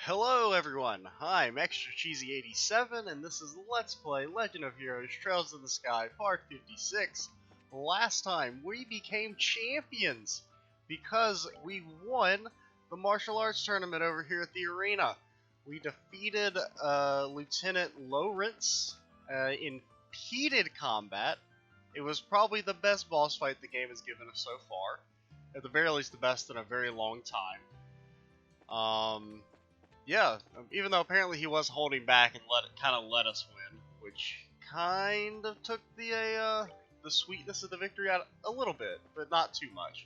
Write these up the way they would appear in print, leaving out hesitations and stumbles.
Hello everyone, I'm Extra Cheesy 87 and this is Let's Play Legend of Heroes Trails in the Sky Part 56. Last time we became champions because we won the martial arts tournament over here at the arena. We defeated Lieutenant Lawrence in heated combat. It was probably the best boss fight the game has given us so far. At the very least the best in a very long time. Yeah, even though apparently he was holding back and kind of let us win, which kind of took the sweetness of the victory out a little bit, but not too much.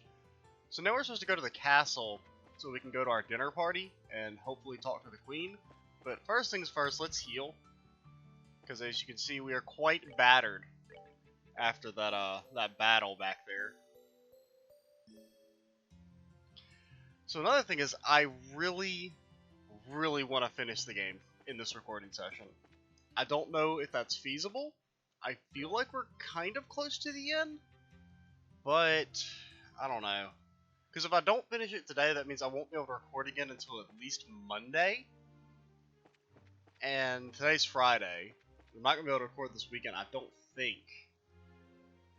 So now we're supposed to go to the castle so we can go to our dinner party and hopefully talk to the queen. But first things first, let's heal, because as you can see, we are quite battered after that battle back there. So another thing is, I really want to finish the game in this recording session. I don't know if that's feasible. I feel like we're kind of close to the end, but I don't know. Because if I don't finish it today, that means I won't be able to record again until at least Monday. And today's Friday. I'm not going to be able to record this weekend, I don't think.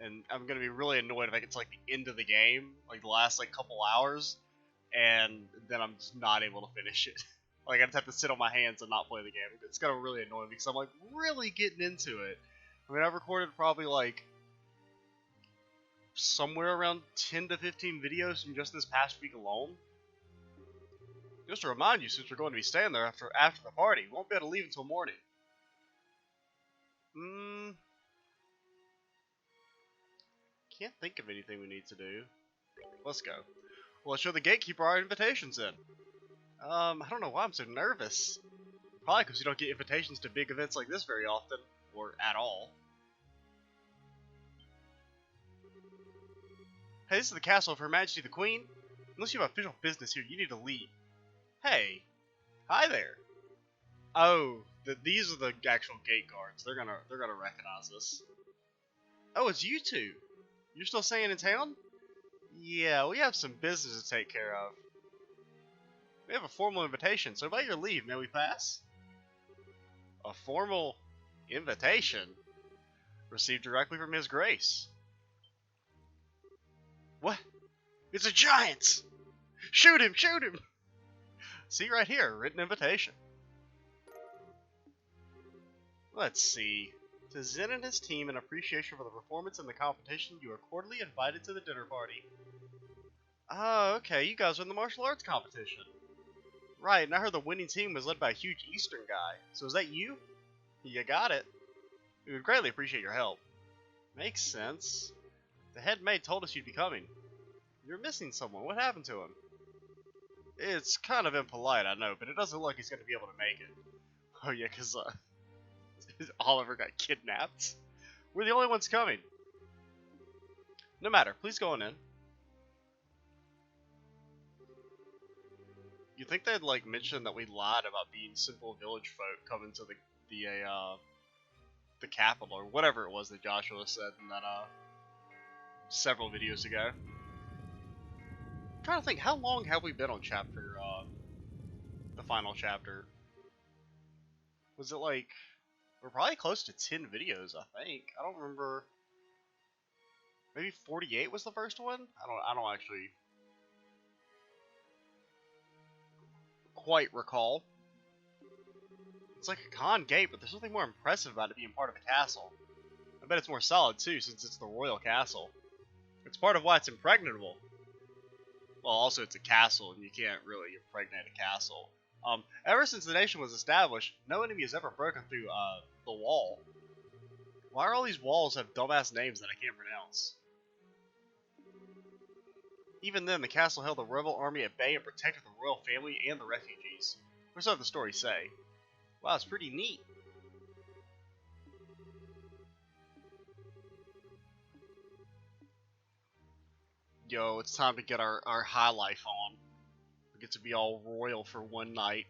And I'm going to be really annoyed if I get to like the end of the game, like the last like couple hours, and then I'm just not able to finish it. Like, I just have to sit on my hands and not play the game. It's gonna really annoy me because I'm, like, really getting into it. I mean, I've recorded probably, like, somewhere around 10 to 15 videos from just this past week alone. Just to remind you, since we're going to be staying there after the party, we won't be able to leave until morning. Can't think of anything we need to do. Let's go. Well, let's show the gatekeeper our invitations in. I don't know why I'm so nervous. Probably because you don't get invitations to big events like this very often, or at all. Hey, this is the castle of Her Majesty the Queen. Unless you have official business here, you need to leave. Hey, hi there. Oh, these are the actual gate guards. They're gonna recognize us. Oh, it's you two. You're still staying in town? Yeah, we have some business to take care of. We have a formal invitation, so by your leave, may we pass? A formal invitation? Received directly from His Grace. What? It's a giant! Shoot him! Shoot him! See right here, written invitation. Let's see. To Zen and his team, in appreciation for the performance in the competition, you are cordially invited to the dinner party. Oh, okay, you guys are in the martial arts competition. Right, and I heard the winning team was led by a huge Eastern guy. So is that you? You got it. We would greatly appreciate your help. Makes sense. The head maid told us you'd be coming. You're missing someone. What happened to him? It's kind of impolite, I know, but it doesn't look like he's going to be able to make it. Oh yeah, because Oliver got kidnapped. We're the only ones coming. No matter, please go on in. You think they'd like mention that we lied about being simple village folk coming to the capital or whatever it was that Joshua said in that several videos ago. I'm trying to think, how long have we been on chapter the final chapter? Was it like we're probably close to 10 videos, I think. I don't remember. Maybe 48 was the first one? I don't actually quite recall. It's like a con gate, but there's something more impressive about it being part of a castle. I bet it's more solid too, since it's the royal castle. It's part of why it's impregnable. Well, also it's a castle, and you can't really impregnate a castle. Ever since the nation was established, no enemy has ever broken through the wall. Why are all these walls have dumbass names that I can't pronounce? Even then, the castle held the rebel army at bay and protected the royal family and the refugees. Or so the stories say. Wow, it's pretty neat. Yo, it's time to get our high life on. We get to be all royal for one night.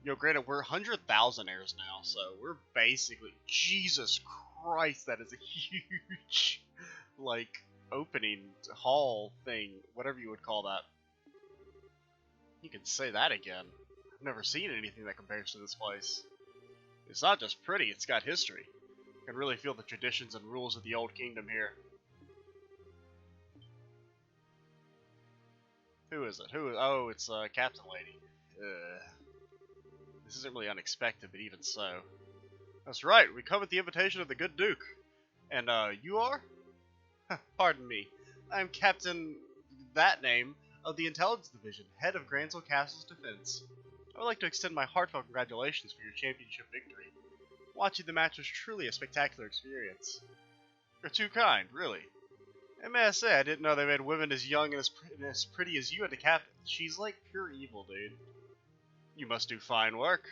Yo, granted, we're 100,000 now, so we're basically... Jesus Christ, that is a huge, like, opening hall thing, whatever you would call that. You can say that again. I've never seen anything that compares to this place. It's not just pretty, it's got history. You can really feel the traditions and rules of the old kingdom here. Who is it? Oh, it's Captain Lady. This isn't really unexpected, but even so. That's right, we come at the invitation of the good Duke. And, you are? Pardon me. I'm Captain... that name, of the Intelligence Division, head of Gransel Castle's defense. I would like to extend my heartfelt congratulations for your championship victory. Watching the match was truly a spectacular experience. You're too kind, really. And may I say, I didn't know they made women as young and as pretty as you into captain. She's like pure evil, dude. You must do fine work.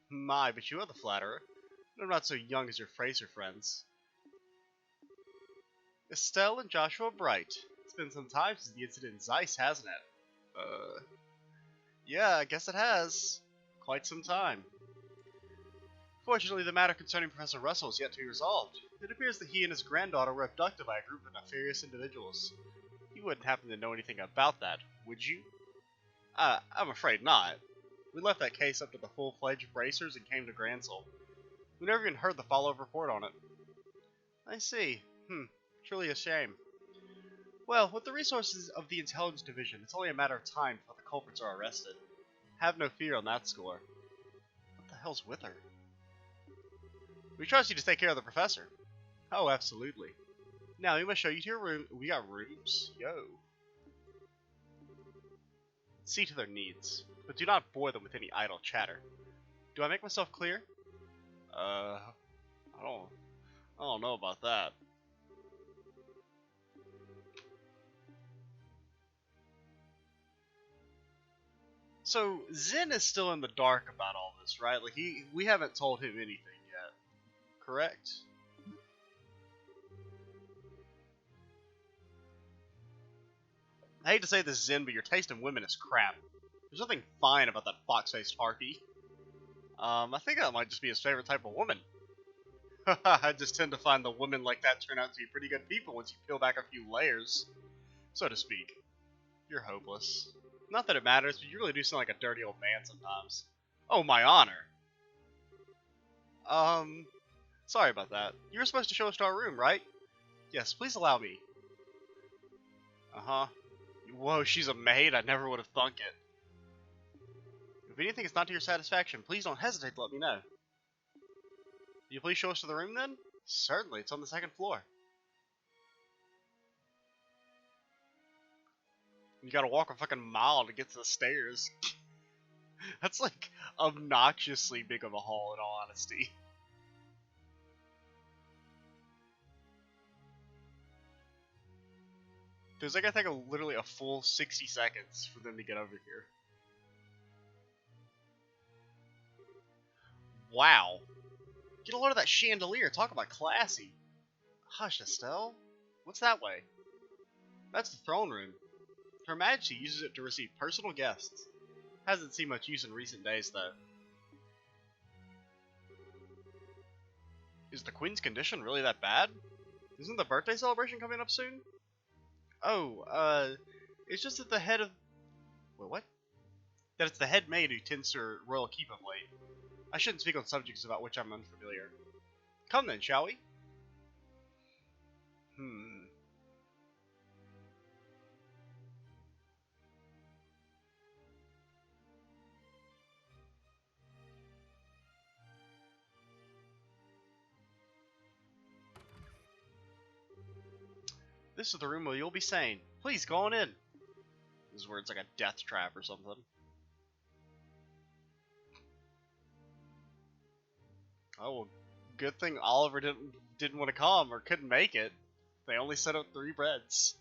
My, but you are the flatterer. I'm not so young as your Fraser friends. Estelle and Joshua Bright. It's been some time since the incident in Zeiss, hasn't it? Yeah, I guess it has. Quite some time. Fortunately, the matter concerning Professor Russell is yet to be resolved. It appears that he and his granddaughter were abducted by a group of nefarious individuals. You wouldn't happen to know anything about that, would you? I'm afraid not. We left that case up to the full-fledged bracers and came to Gransel. We never even heard the follow-up report on it. I see. Truly a shame. Well, with the resources of the Intelligence Division, it's only a matter of time before the culprits are arrested. Have no fear on that score. What the hell's with her? We trust you to take care of the professor. Oh, absolutely. Now, we must show you to your room. We got rooms. Yo. See to their needs, but do not bore them with any idle chatter. Do I make myself clear? I don't know about that. So, Zen is still in the dark about all this, right? Like, we haven't told him anything yet. Correct? I hate to say this, Zen, but your taste in women is crap. There's nothing fine about that fox-faced harpy. I think that might just be his favorite type of woman. I just tend to find the women like that turn out to be pretty good people once you peel back a few layers, so to speak. You're hopeless. Not that it matters, but you really do sound like a dirty old man sometimes. Oh, my honor. Sorry about that. You were supposed to show us to our room, right? Yes, please allow me. Uh-huh. Whoa, she's a maid? I never would have thunk it. If anything is not to your satisfaction, please don't hesitate to let me know. Will you please show us to the room, then? Certainly, it's on the second floor. You gotta walk a fucking mile to get to the stairs. That's like obnoxiously big of a haul, in all honesty. There's like, I think, literally a full 60 seconds for them to get over here. Wow. Get a load of that chandelier. Talk about classy. Hush, Estelle. What's that way? That's the throne room. Her Majesty uses it to receive personal guests. Hasn't seen much use in recent days, though. Is the Queen's condition really that bad? Isn't the birthday celebration coming up soon? Oh, it's just that the head of... Wait, what? That it's the head maid who tends to her royal keep of late. I shouldn't speak on subjects about which I'm unfamiliar. Come then, shall we? This is the room where you'll be sane. Please, go on in. This is where it's like a death trap or something. Oh, well, good thing Oliver didn't want to come or couldn't make it. They only set up 3 beds.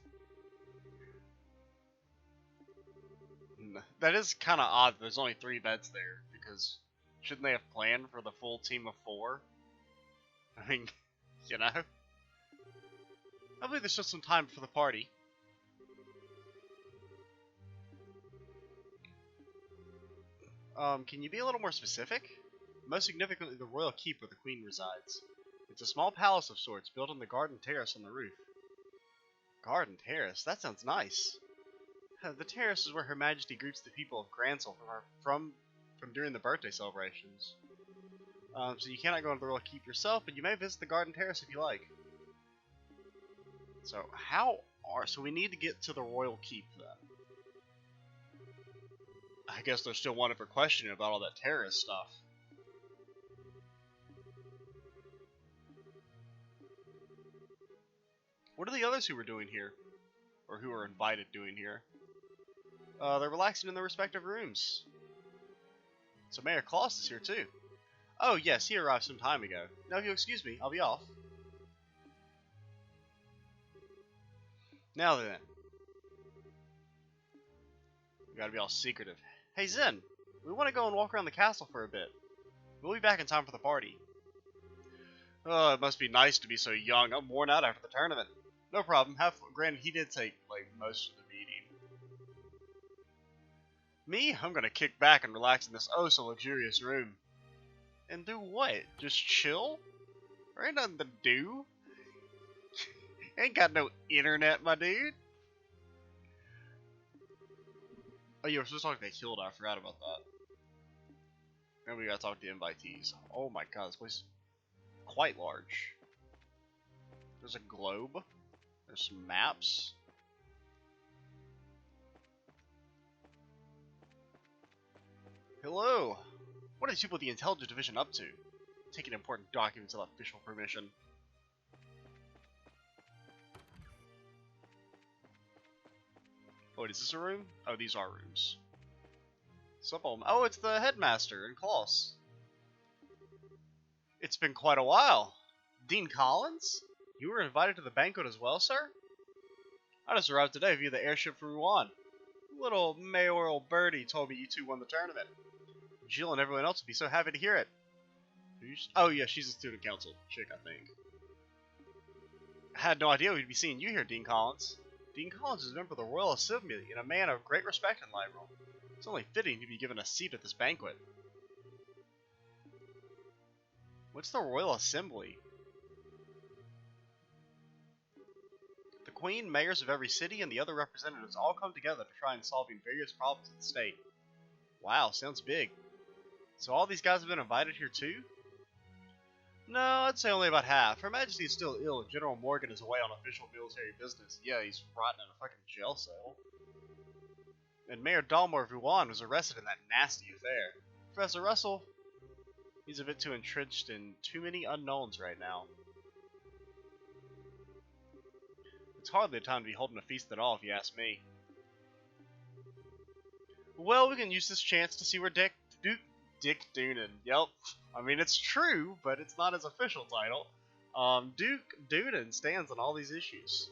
That is kind of odd. There's only 3 beds there because shouldn't they have planned for the full team of 4? I mean, you know. I believe there's just some time for the party. Can you be a little more specific? Most significantly, the royal keep where the Queen resides. It's a small palace of sorts built on the garden terrace on the roof. Garden terrace? That sounds nice. The terrace is where Her Majesty greets the people of Gransel from during the birthday celebrations. So you cannot go into the royal keep yourself, but you may visit the garden terrace if you like. So so we need to get to the royal keep then. I guess they're still wanted for questioning about all that terrace stuff. What are the others who were doing here? Or who were invited doing here? They're relaxing in their respective rooms. So Mayor Claus is here too. Oh yes, he arrived some time ago. Now if you'll excuse me, I'll be off. Now then. We gotta be all secretive. Hey Zen, we want to go and walk around the castle for a bit. We'll be back in time for the party. Oh, it must be nice to be so young. I'm worn out after the tournament. No problem. Granted, he did take like most of the meeting. Me? I'm gonna kick back and relax in this oh so luxurious room. And do what? Just chill? There ain't nothing to do. Ain't got no internet, my dude. Oh, yeah, we're supposed to talk to Hilda. I forgot about that. And we gotta talk to the invitees. Oh my god, this place is quite large. There's a globe. There's some maps. Hello! What are these people at the Intelligence Division up to? Taking important documents without official permission. Oh, wait, is this a room? Oh, these are rooms. Oh, it's the headmaster and Klaus. It's been quite a while. Dean Collins? You were invited to the banquet as well, sir? I just arrived today via the airship for Rouen. Little mayoral birdie told me you two won the tournament. Jill and everyone else would be so happy to hear it. Oh yeah, she's a student council chick, I think. I had no idea we'd be seeing you here, Dean Collins. Dean Collins is a member of the Royal Assembly and a man of great respect in Librel. It's only fitting he'd be given a seat at this banquet. What's the Royal Assembly? The Queen, mayors of every city, and the other representatives all come together to try and solving various problems of the state. Wow, sounds big. So all these guys have been invited here too? No, I'd say only about half. Her Majesty is still ill and General Morgan is away on official military business. Yeah, he's rotting in a fucking jail cell. And Mayor Dalmor of Rouen was arrested in that nasty affair. Professor Russell, he's a bit too entrenched in too many unknowns right now. It's hardly a time to be holding a feast at all, if you ask me. Well, we can use this chance to see where Dick Doonan. Yep. I mean, it's true, but it's not his official title. Duke Doonan stands on all these issues.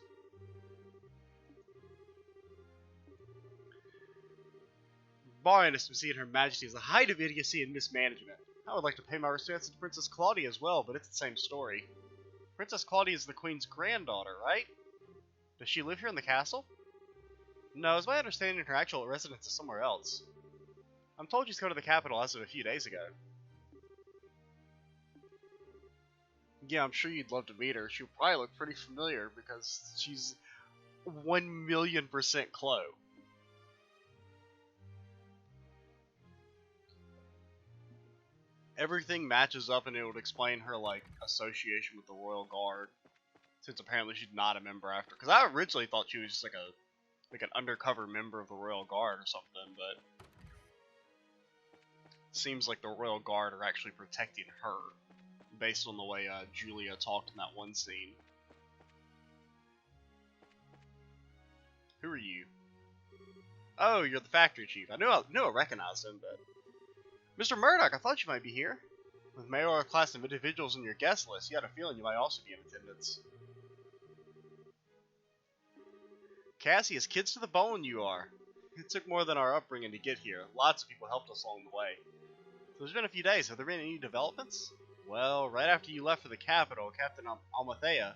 Barring us from seeing Her Majesty as a height of idiocy and mismanagement. I would like to pay my respects to Princess Claudia as well, but it's the same story. Princess Claudia is the Queen's granddaughter, right? Does she live here in the castle? No, it's my understanding her actual residence is somewhere else. I'm told she's come to the capital as of a few days ago. Yeah, I'm sure you'd love to meet her. She'll probably look pretty familiar because she's 1,000,000% Chloe. Everything matches up and it would explain her, like, association with the Royal Guard. Since apparently she's not a member after. Because I originally thought she was just like an undercover member of the Royal Guard or something, but it seems like the Royal Guard are actually protecting her, based on the way Julia talked in that one scene. Who are you? Oh, you're the factory chief. I knew I recognized him, but Mr. Murdoch, I thought you might be here. With mayoral class of individuals on your guest list, you had a feeling you might also be in attendance. Cassie, as kids to the bone you are. It took more than our upbringing to get here. Lots of people helped us along the way. So it's been a few days. Have there been any developments? Well, right after you left for the capital, Captain Almathea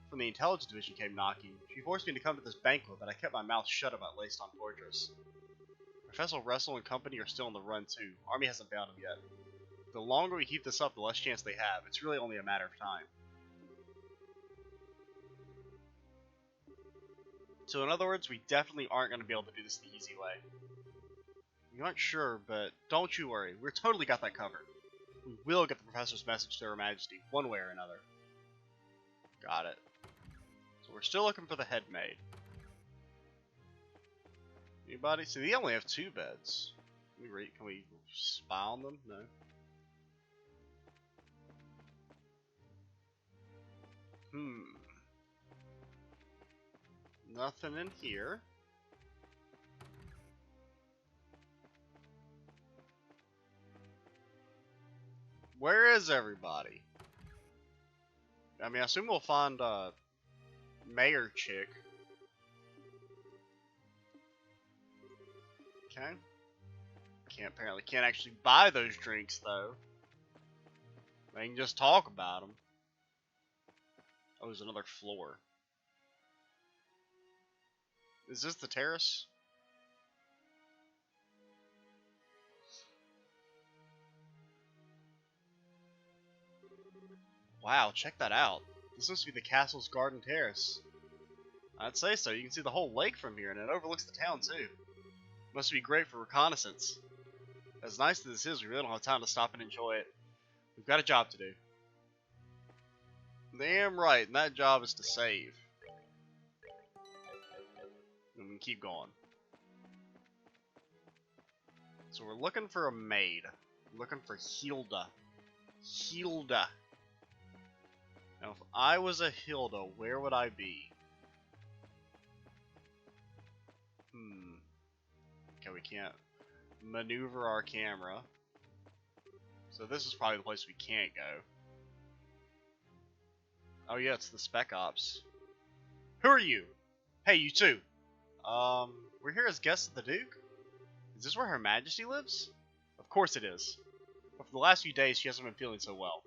from the Intelligence Division came knocking. She forced me to come to this banquet, but I kept my mouth shut about Layston Fortress. Professor Russell and company are still on the run too. Army hasn't found them yet. The longer we keep this up, the less chance they have. It's really only a matter of time. So in other words, we definitely aren't going to be able to do this the easy way. We aren't sure, but don't you worry. We're totally got that covered. We will get the professor's message to Her Majesty, one way or another. Got it. So we're still looking for the head maid. Anybody? See, they only have 2 beds. Can we spy on them? No. Nothing in here. Where is everybody? I mean, I assume we'll find Mayor Chick. Okay. Can't actually buy those drinks though. They can just talk about them. Oh, there's another floor. Is this the terrace? Wow, check that out. This must be the castle's garden terrace. I'd say so. You can see the whole lake from here, and it overlooks the town too. Must be great for reconnaissance. As nice as this is, we really don't have time to stop and enjoy it. We've got a job to do. Damn right, and that job is to save. And we can keep going. So we're looking for a maid. We're looking for Hilda. Hilda. Now if I was a Hilda, where would I be? Okay, we can't maneuver our camera. So this is probably the place we can't go. Oh yeah, it's the Spec Ops. Who are you? Hey, you too. We're here as guests of the Duke? Is this where Her Majesty lives? Of course it is. But for the last few days, she hasn't been feeling so well.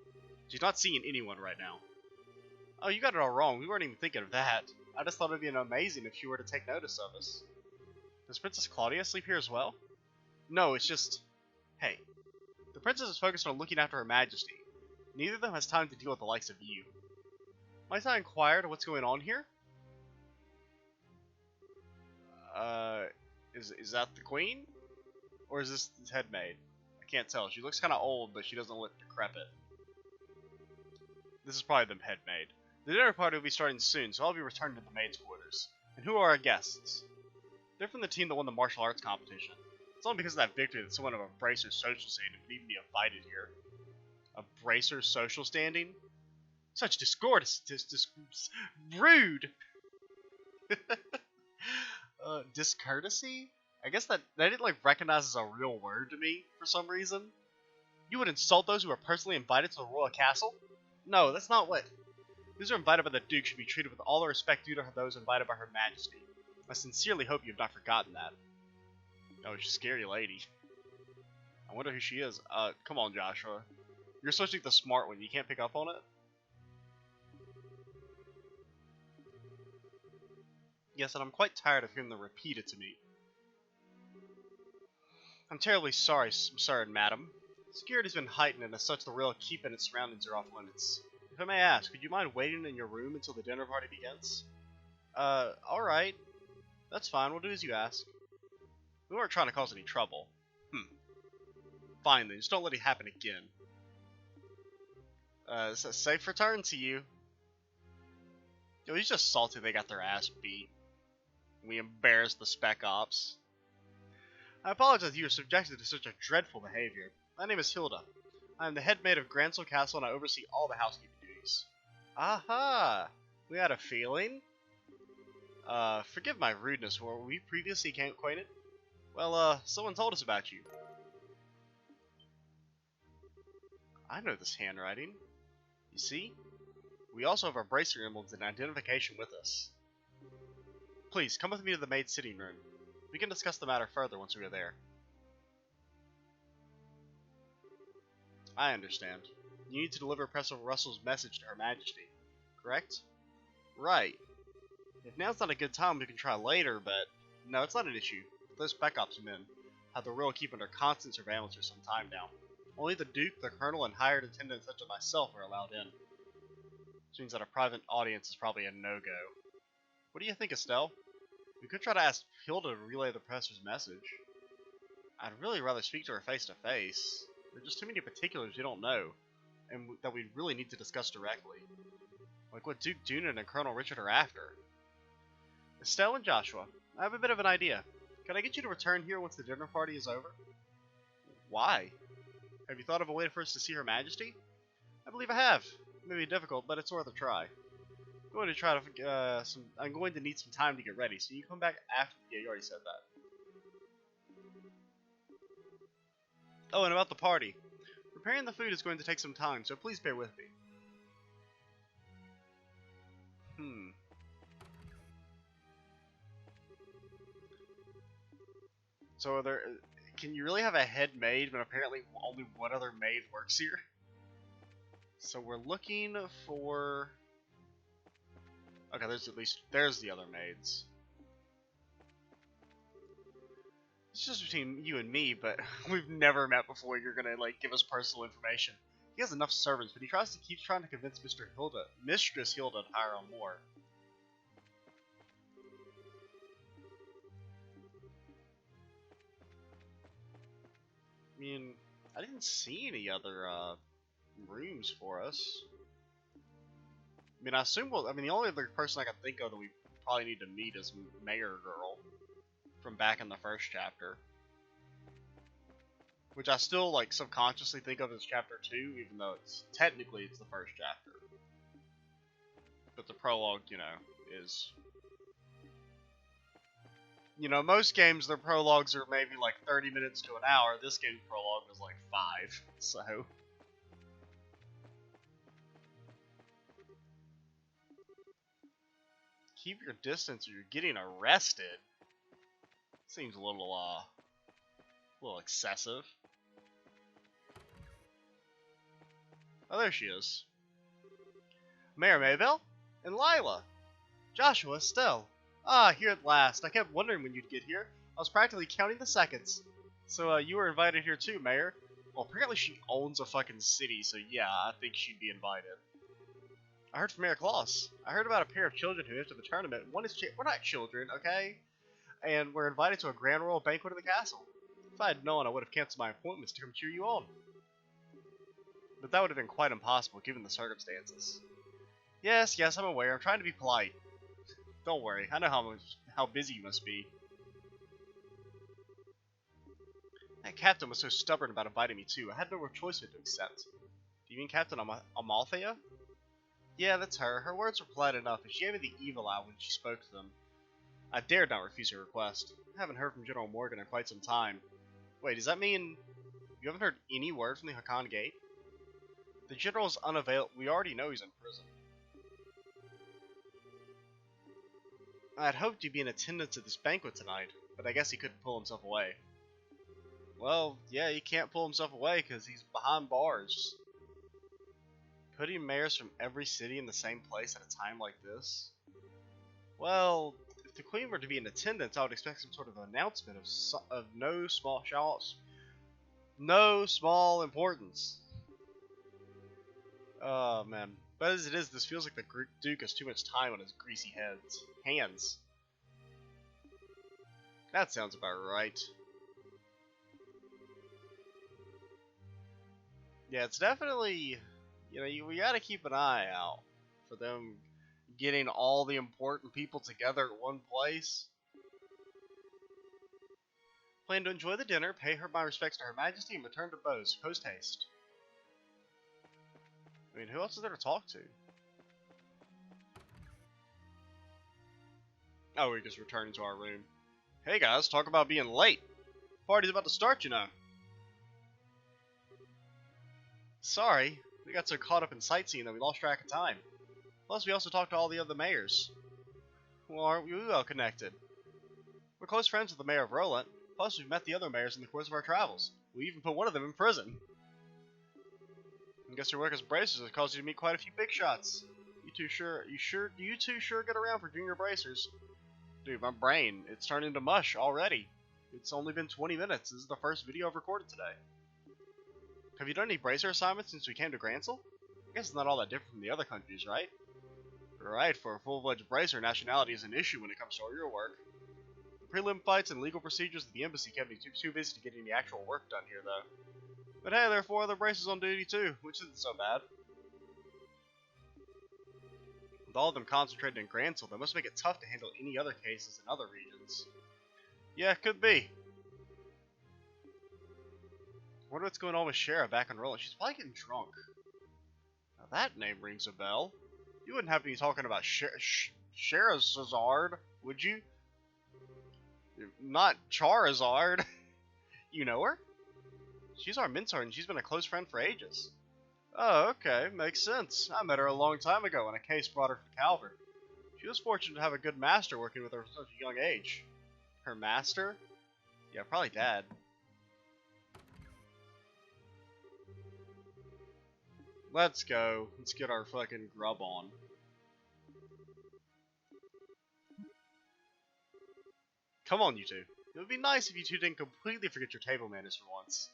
She's not seeing anyone right now. Oh, you got it all wrong. We weren't even thinking of that. I just thought it'd be amazing if she were to take notice of us. Does Princess Claudia sleep here as well? No, it's just... Hey, the princess is focused on looking after Her Majesty. Neither of them has time to deal with the likes of you. Might I inquire what's going on here? Is that the queen? Or is this the head maid? I can't tell. She looks kind of old, but she doesn't look decrepit. This is probably the head maid. The dinner party will be starting soon, so I'll be returning to the maid's quarters. And who are our guests? They're from the team that won the martial arts competition. It's only because of that victory that someone of a Bracer's social standing would even be invited here. A Bracer's social standing? Such rude! Discourtesy? I guess that didn't like recognize as a real word to me for some reason. You would insult those who are personally invited to the royal castle? No, that's not what. Those who are invited by the Duke should be treated with all the respect due to those invited by Her Majesty. I sincerely hope you have not forgotten that. Oh, she's a scary lady. I wonder who she is. Come on, Joshua. You're supposed to be the smart one. You can't pick up on it? Yes, and I'm quite tired of hearing them repeat it to me. I'm terribly sorry, madam. Security's been heightened, and as such, the royal keep and its surroundings are off limits. If I may ask, would you mind waiting in your room until the dinner party begins? Alright. That's fine, we'll do as you ask. We weren't trying to cause any trouble. Fine then, just don't let it happen again. It's a safe return to you. Yo, he's just salty they got their ass beat. We embarrassed the Spec Ops. I apologize you were subjected to such a dreadful behavior. My name is Hilda. I am the head maid of Gransel Castle and I oversee all the housekeeping duties. Aha! We had a feeling? Forgive my rudeness, were we previously acquainted? Well, someone told us about you. I know this handwriting. You see? We also have our bracer emblems and identification with us. Please, come with me to the maid's sitting room. We can discuss the matter further once we are there. I understand. You need to deliver Professor Russell's message to Her Majesty, correct? Right. If now's not a good time, we can try later, but no, it's not an issue. Those Spec Ops men have the royal keep under constant surveillance for some time now. Only the Duke, the Colonel, and hired attendants such as myself are allowed in. Which means that a private audience is probably a no-go. What do you think, Estelle? We could try to ask Hilda to relay the professor's message. I'd really rather speak to her face to face. There are just too many particulars we don't know, and that we really need to discuss directly. Like what Duke Dunan and Colonel Richard are after. Estelle and Joshua, I have a bit of an idea. Can I get you to return here once the dinner party is over? Why? Have you thought of a way for us to see Her Majesty? I believe I have. It may be difficult, but it's worth a try. I'm going to need some time to get ready, so you come back after. Yeah, you already said that. Oh, and about the party. Preparing the food is going to take some time, so please bear with me. So can you really have a head maid when apparently only one other maid works here? So we're looking for... Okay, there's the other maids. It's just between you and me, but we've never met before. You're gonna like give us personal information. He has enough servants, but he keeps trying to convince Mistress Hilda to hire on more. I mean, I didn't see any other rooms for us. I mean, I assume the only other person I can think of that we probably need to meet is Mayor Girl from back in the first chapter, which I still like subconsciously think of as chapter 2, even though it's technically the first chapter. But the prologue, is. Most games, their prologues are maybe like 30 minutes to an hour. This game's prologue is like 5, so... Keep your distance or you're getting arrested. Seems a little excessive. Oh, there she is. Mayor Maybell? And Lila! Joshua, Estelle. Ah, here at last. I kept wondering when you'd get here. I was practically counting the seconds. So, you were invited here too, Mayor. Well, apparently she owns a fucking city, so yeah, I think she'd be invited. I heard from Mayor Claus. I heard about a pair of children who entered the tournament. We're not children, okay? And we're invited to a grand royal banquet in the castle. If I had known, I would have canceled my appointments to come cheer you on. But that would have been quite impossible, given the circumstances. Yes, I'm aware. I'm trying to be polite. Don't worry, I know how busy you must be. That captain was so stubborn about inviting me too. I had no real choice but to accept. Do you mean Captain Amalthea? Yeah, that's her. Her words were polite enough, and she gave me the evil eye when she spoke to them. I dared not refuse her request. I haven't heard from General Morgan in quite some time. Wait, does that mean you haven't heard any word from the Hakan Gate? The General is unavailable. We already know he's in prison. I had hoped you'd be in attendance at this banquet tonight, but I guess he couldn't pull himself away. Well, yeah, he can't pull himself away because he's behind bars. Putting mayors from every city in the same place at a time like this? Well, if the Queen were to be in attendance, I would expect some sort of announcement of no small importance. Oh man. But as it is, this feels like the Duke has too much time on his greasy hands. That sounds about right. Yeah, it's definitely, we gotta keep an eye out for them getting all the important people together at one place. Plan to enjoy the dinner, pay her my respects to Her Majesty, and return to Bose, post-haste. I mean, who else is there to talk to? Oh, we're just returning to our room. Hey guys, talk about being late. Party's about to start, you know. Sorry, we got so caught up in sightseeing that we lost track of time. Plus, we also talked to all the other mayors. Well, aren't we well connected? We're close friends with the mayor of Roland. Plus, we've met the other mayors in the course of our travels. We even put one of them in prison. I guess your work as bracers has caused you to meet quite a few big shots. You two sure get around for junior bracers. Dude, my brain, it's turned into mush already. It's only been 20 minutes. This is the first video I've recorded today. Have you done any bracer assignments since we came to Grancel? I guess it's not all that different from the other countries, right? Right, for a full-fledged bracer, nationality is an issue when it comes to all your work. The prelim fights and legal procedures at the embassy kept me too busy to get any actual work done here, though. But hey, there are 4 other bracers on duty too, which isn't so bad. With all of them concentrated in Gransel, that must make it tough to handle any other cases in other regions. Yeah, could be. Wonder what's going on with Shara back on Roland. She's probably getting drunk. Now that name rings a bell. You wouldn't have to be talking about Scheherazade, would you? Not Charizard. You know her? She's our mentor and she's been a close friend for ages. Oh, okay, makes sense. I met her a long time ago when a case brought her to Calvert. She was fortunate to have a good master working with her at such a young age. Her master? Yeah, probably Dad. Let's go. Let's get our fucking grub on. Come on, you two. It would be nice if you two didn't completely forget your table manners for once.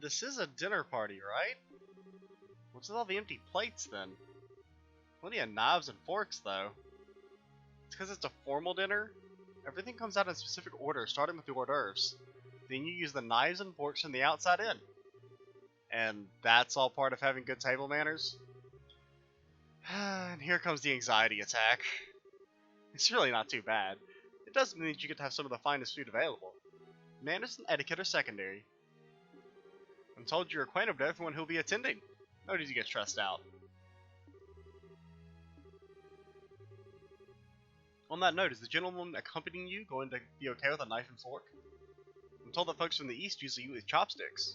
This is a dinner party, right? What's with all the empty plates, then? Plenty of knives and forks, though. It's because it's a formal dinner. Everything comes out in specific order, starting with the hors d'oeuvres. Then you use the knives and forks from the outside in. And that's all part of having good table manners? And here comes the anxiety attack. It's really not too bad. It does mean that you get to have some of the finest food available. Manners and etiquette are secondary. I'm told you're acquainted with everyone who'll be attending. No need to get stressed out. On that note, is the gentleman accompanying you going to be okay with a knife and fork? I'm told that folks from the East usually eat with chopsticks.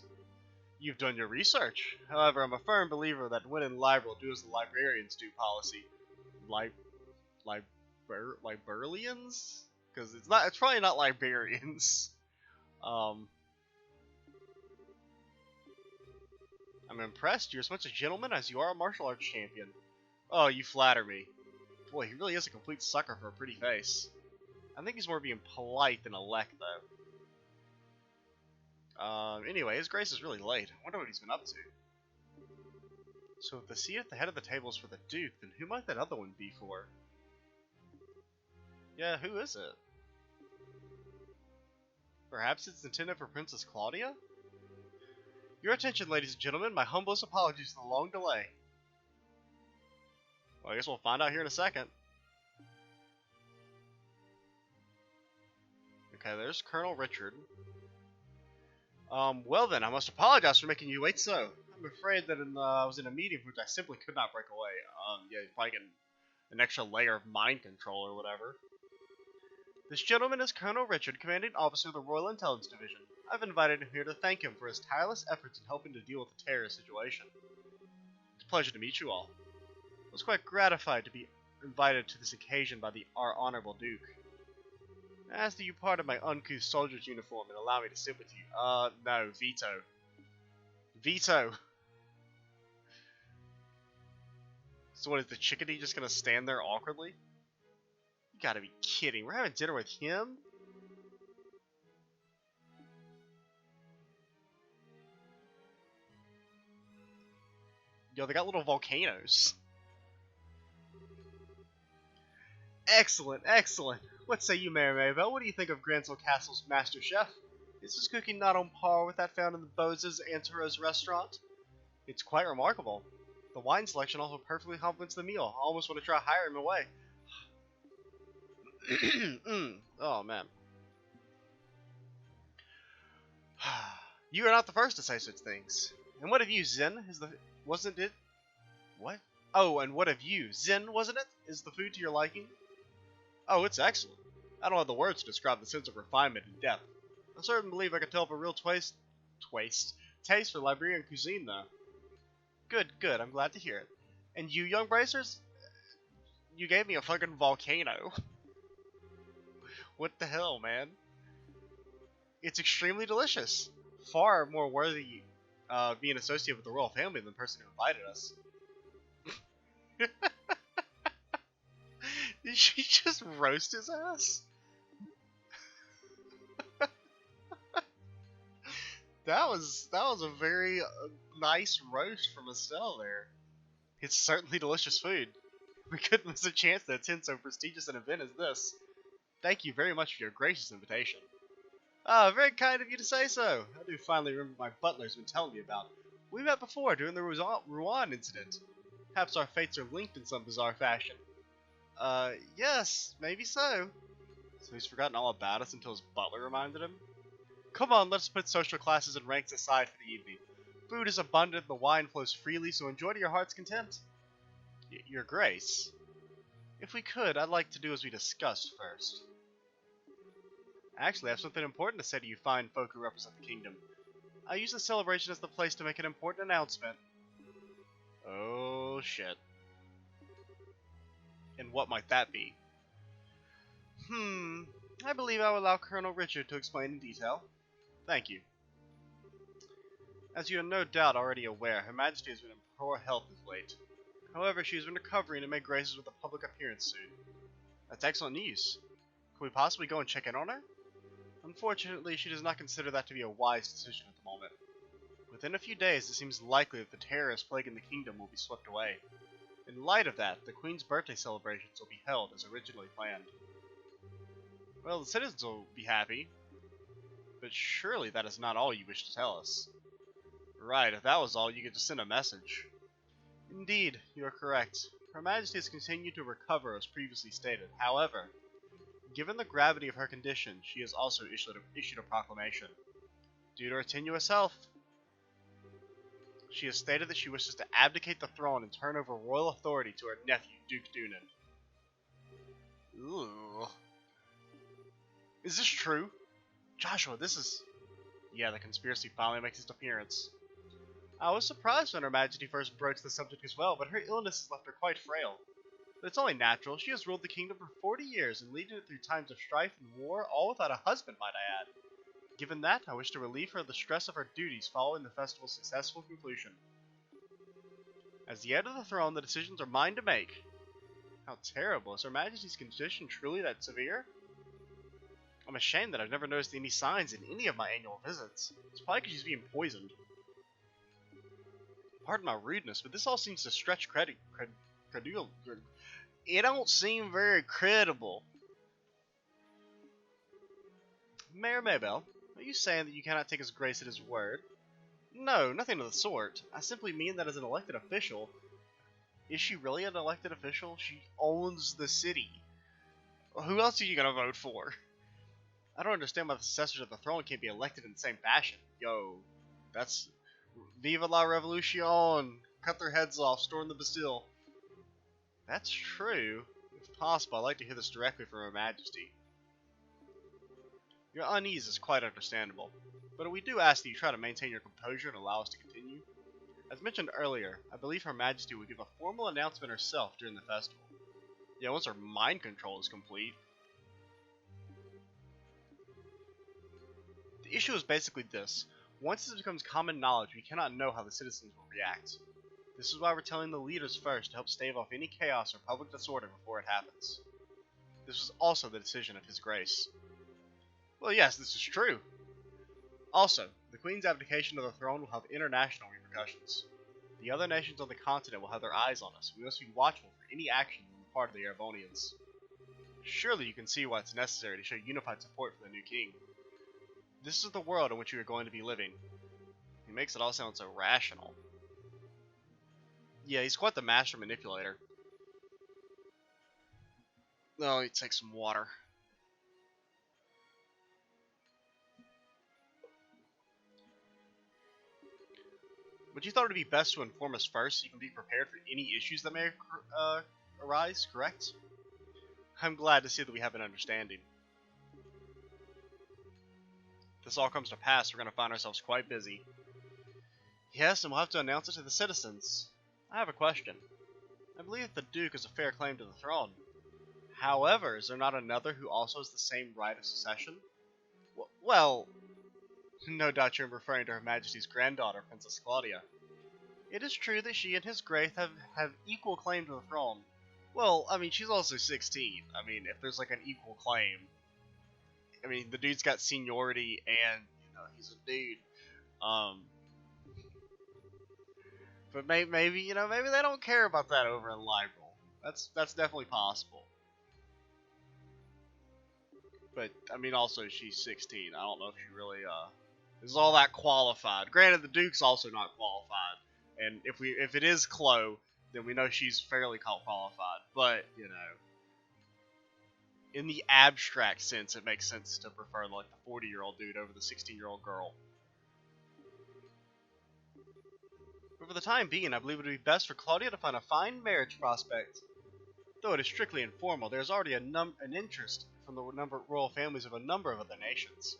You've done your research. However, I'm a firm believer that when in library, do as the librarians do policy. Librarians? Because it's probably not librarians. I'm impressed. You're as much a gentleman as you are a martial arts champion. Oh, you flatter me. Boy, he really is a complete sucker for a pretty face. I think he's more being polite than elect, though. Anyway, his grace is really late. I wonder what he's been up to. So if the seat at the head of the table is for the Duke, then who might that other one be for? Yeah, who is it? Perhaps it's intended for Princess Claudia? Your attention, ladies and gentlemen. My humblest apologies for the long delay. Well, I guess we'll find out here in a second. Okay, there's Colonel Richard. Well then, I must apologize for making you wait so. I'm afraid that I was in a meeting which I simply could not break away. Yeah, you're probably getting an extra layer of mind control or whatever. This gentleman is Colonel Richard, Commanding Officer of the Royal Intelligence Division. I've invited him here to thank him for his tireless efforts in helping to deal with the terrorist situation. It's a pleasure to meet you all. I was quite gratified to be invited to this occasion by our Honorable Duke. I ask that you pardon my uncouth soldier's uniform and allow me to sit with you. No, veto. Veto! So what, is the chickadee just gonna stand there awkwardly? You gotta be kidding, we're having dinner with him? Yo, they got little volcanoes. Excellent, excellent. What say you, Mary Maybell? What do you think of Gransel Castle's master chef? Is his cooking not on par with that found in the Bose's Antaros restaurant? It's quite remarkable. The wine selection also perfectly complements the meal. I almost want to try hiring him away. Oh, man. You are not the first to say such things. And what of you, Zen? Wasn't it? What? Oh, and what of you, Zen? Wasn't it? Is the food to your liking? Oh, it's excellent. I don't have the words to describe the sense of refinement and depth. I certainly believe I can tell of a real taste for Liberian cuisine, though. Good, good. I'm glad to hear it. And you, young bracers? You gave me a fucking volcano. What the hell, man? It's extremely delicious. Far more worthy being associated with the royal family than the person who invited us. Did she just roast his ass? That was a very nice roast from Estelle there. It's certainly delicious food. We couldn't miss a chance to attend so prestigious an event as this. Thank you very much for your gracious invitation. Ah, very kind of you to say so. I do finally remember my butler's been telling me about. We met before during the Rouen incident. Perhaps our fates are linked in some bizarre fashion. Yes, maybe so. So he's forgotten all about us until his butler reminded him? Come on, let's put social classes and ranks aside for the evening. Food is abundant, the wine flows freely, so enjoy to your heart's content. Your Grace. If we could, I'd like to do as we discussed first. Actually, I have something important to say to you fine folk who represent the kingdom. I use the celebration as the place to make an important announcement. Oh, shit. And what might that be? I believe I will allow Colonel Richard to explain in detail. Thank you. As you are no doubt already aware, Her Majesty has been in poor health of late. However, she has been recovering and may grace us with a public appearance soon. That's excellent news. Could we possibly go and check in on her? Unfortunately, she does not consider that to be a wise decision at the moment. Within a few days, it seems likely that the terrorists plaguing the kingdom will be swept away. In light of that, the Queen's birthday celebrations will be held as originally planned. Well, the citizens will be happy, but surely that is not all you wish to tell us. Right, if that was all, you could just send a message. Indeed, you are correct. Her Majesty has continued to recover as previously stated. However, given the gravity of her condition, she has also issued a proclamation. Due to her tenuous health, she has stated that she wishes to abdicate the throne and turn over royal authority to her nephew, Duke Dunan. Ooh. Is this true? Joshua, this is... Yeah, the conspiracy finally makes its appearance. I was surprised when Her Majesty first broached the subject as well, but her illness has left her quite frail. But it's only natural. She has ruled the kingdom for 40 years and leading it through times of strife and war, all without a husband, might I add. Given that, I wish to relieve her of the stress of her duties following the festival's successful conclusion. As the heir to the throne, the decisions are mine to make. How terrible. Is Her Majesty's condition truly that severe? I'm ashamed that I've never noticed any signs in any of my annual visits. It's probably because she's being poisoned. Pardon my rudeness, but this all seems to stretch credible. It don't seem very credible. Mayor Maybell, are you saying that you cannot take his grace at his word? No, nothing of the sort. I simply mean that as an elected official... Is she really an elected official? She owns the city. Who else are you gonna vote for? I don't understand why the successors of the throne can't be elected in the same fashion. Yo, that's... Viva la Revolution! Cut their heads off, storm the Bastille. That's true. If possible, I'd like to hear this directly from Her Majesty. Your unease is quite understandable, but we do ask that you try to maintain your composure and allow us to continue. As mentioned earlier, I believe Her Majesty will give a formal announcement herself during the festival. Yeah, once her mind control is complete. The issue is basically this. Once this becomes common knowledge, we cannot know how the citizens will react. This is why we're telling the leaders first to help stave off any chaos or public disorder before it happens. This was also the decision of His Grace. Well, yes, this is true. Also, the Queen's abdication of the throne will have international repercussions. The other nations on the continent will have their eyes on us. We must be watchful for any action on the part of the Erebonians. Surely you can see why it's necessary to show unified support for the new king. This is the world in which we are going to be living. He makes it all sound so rational. Yeah, he's quite the master manipulator. Oh, he takes some water. Would you thought it would be best to inform us first so you can be prepared for any issues that may arise, correct? I'm glad to see that we have an understanding. If this all comes to pass, we're going to find ourselves quite busy. Yes, and we'll have to announce it to the citizens. I have a question. I believe the Duke has a fair claim to the throne. However, is there not another who also has the same right of succession? Well, no doubt you're referring to Her Majesty's granddaughter, Princess Claudia. It is true that she and His Grace have equal claim to the throne. Well, I mean, she's also 16. I mean, if there's like an equal claim. I mean, the dude's got seniority and, you know, he's a dude. But maybe, you know, maybe they don't care about that over in Liberl. That's definitely possible. But I mean, also she's 16. I don't know if she really is all that qualified. Granted, the Duke's also not qualified, and if it is Chloe, then we know she's fairly qualified. But you know, in the abstract sense, it makes sense to prefer like the 40-year-old dude over the 16-year-old girl. But for the time being, I believe it would be best for Claudia to find a fine marriage prospect. Though it is strictly informal, there is already an interest from the royal families of a number of other nations.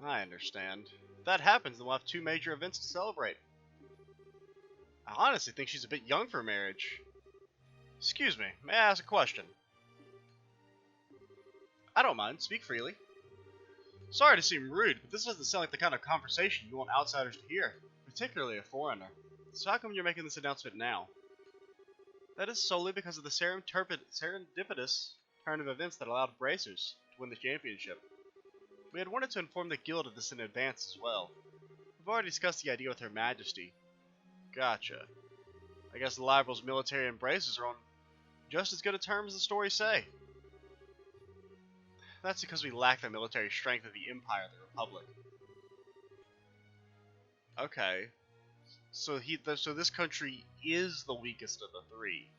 I understand. If that happens, then we'll have 2 major events to celebrate. I honestly think she's a bit young for marriage. Excuse me, may I ask a question? I don't mind, speak freely. Sorry to seem rude, but this doesn't sound like the kind of conversation you want outsiders to hear, particularly a foreigner. So how come you're making this announcement now? That is solely because of the serendipitous turn of events that allowed Bracers to win the championship. We had wanted to inform the guild of this in advance as well. We've already discussed the idea with Her Majesty. Gotcha. I guess the Liberals' military and Bracers are on just as good a terms as the stories say. That's because we lack the military strength of the Empire and the Republic. Okay. So this country is the weakest of the 3.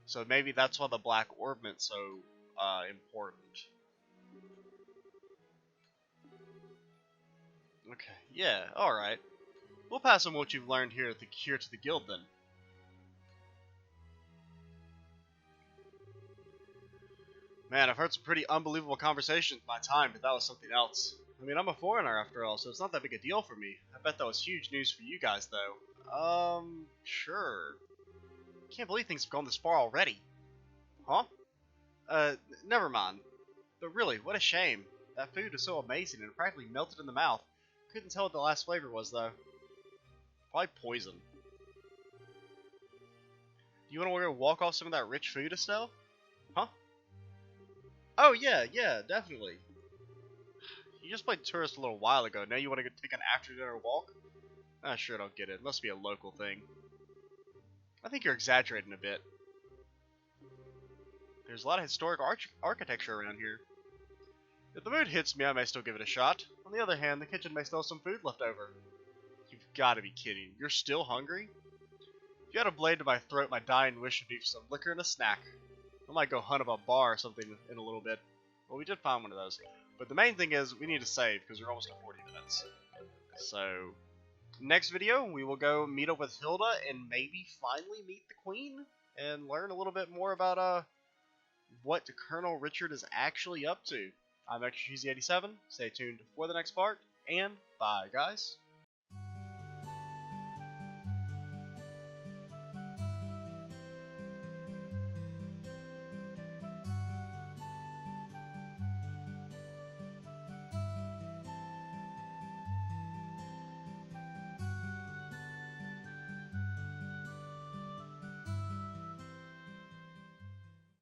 So maybe that's why the Black Orbment's so important. Okay, yeah, alright. We'll pass on what you've learned here to the guild then. Man, I've heard some pretty unbelievable conversations in my time, but that was something else. I mean, I'm a foreigner after all, so it's not that big a deal for me. I bet that was huge news for you guys, though. Sure. Can't believe things have gone this far already. Huh? Never mind. But really, what a shame. That food was so amazing and it practically melted in the mouth. Couldn't tell what the last flavor was, though. Probably poison. Do you want to go walk off some of that rich food, Estelle? Huh? Oh, yeah, definitely. You just played tourist a little while ago. Now you want to go take an after-dinner walk? I sure don't get it. It must be a local thing. I think you're exaggerating a bit. There's a lot of historic architecture around here. If the mood hits me, I may still give it a shot. On the other hand, the kitchen may still have some food left over. You've got to be kidding. You're still hungry? If you had a blade to my throat, my dying wish would be for some liquor and a snack. I might go hunt up a bar or something in a little bit. Well, we did find one of those. But the main thing is, we need to save, because we're almost at 40 minutes. So, next video, we will go meet up with Hilda and maybe finally meet the Queen. And learn a little bit more about, what Colonel Richard is actually up to. I'm Extra Cheesy 87. Stay tuned for the next part, and bye, guys.